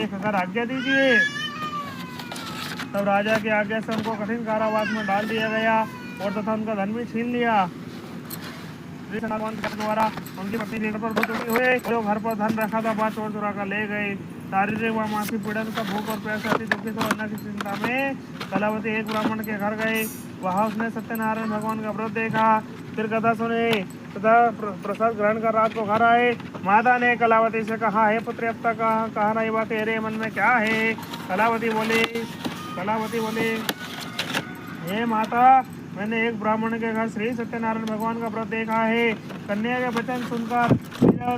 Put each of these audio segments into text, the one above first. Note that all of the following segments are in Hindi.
देख कर आज्ञा दीजिए। तब राजा की आज्ञा से उनको कठिन कारावास में डाल दिया गया और तथा उनका धन भी छीन लिया। द्वारा उनकी पत्नी पर बहुत दुखी हुए, जो घर पर धन रखा था बात चोर चुरा कर ले गए। शारीरिक व मानसिक पीड़न का भूख और प्यास अति दुखित और अन्न की चिंता में कलावती एक ब्राह्मण के घर गए। वहां उसने सत्यनारायण भगवान का व्रत देखा, फिर कथा सुनी तथा प्रसाद ग्रहण कर रात को घर आए। माता ने कलावती से कहा, हे पुत्री, अब तक कहा नहीं बात, तेरे मन में क्या है? कलावती बोली, हे माता, मैंने एक ब्राह्मण के घर श्री सत्यनारायण भगवान का व्रत देखा है। कन्या के वचन सुनकर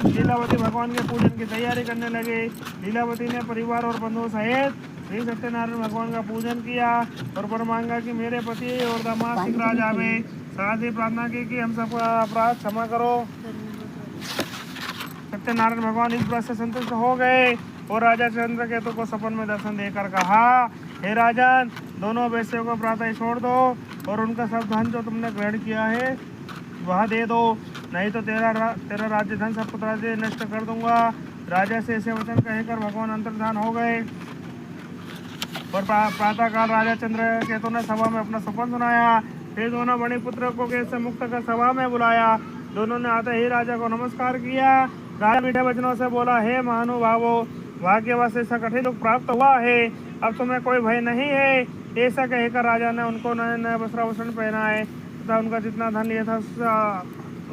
लीलावती भगवान के पूजन की तैयारी करने लगे। लीलावती ने परिवार और बंधुओं सहित श्री सत्यनारायण भगवान का पूजन किया और वर मांगा कि मेरे पति और दामाद शीघ्र आ जावे। साथ ही प्रार्थना की कि हम सबका अपराध क्षमा करो। सत्यनारायण भगवान इस व्रत से संतुष्ट हो गए और राजा चंद्रकेतु को सपन में दर्शन देकर कहा, हे राजन, दोनों वैश्यों को प्रातः छोड़ दो और उनका सब धन जो तुमने ग्रहण किया है वह दे दो, नहीं तो तेरा राज्य धन सब पुत्र नष्ट कर दूंगा। राजा से ऐसे वचन कहकर भगवान अंतर्धान हो गए और प्रातः काल राजा चंद्रकेतु ने सभा में अपना सपन सुनाया। फिर दोनों बड़े पुत्र को कैद से मुक्त कर सभा में बुलाया। दोनों ने आते ही राजा को नमस्कार किया। राजा मीठे वचनों से बोला, हे महानुभावो, भाग्यवश ऐसा कठिन दुख प्राप्त हुआ है, अब तुम्हें कोई भय नहीं है। ऐसा कहकर राजा ने उनको नए नए वस्त्राभूषण पहनाए तथा उनका जितना धन लिया था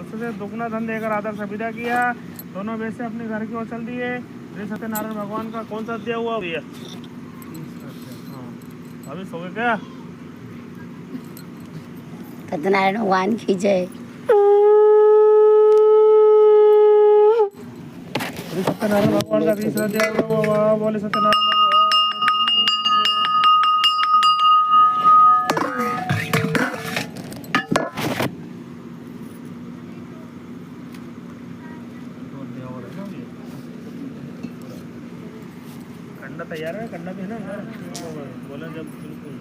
उससे दुगना धन देकर आदर से विदा किया। दोनों वैसे अपने घर की ओर चल दिए। श्री सत्यनारायण भगवान का कौन सा अध्याय हुआ भैया? अभी सो गए क्या? सत्यनारायण भगवान की जय। सत्यनारायण भगवान का तीसरा अध्याय हुआ। बोले सत्यनारायण कंडा तैयार है, कंडा भी है ना, बोला जब बिल्कुल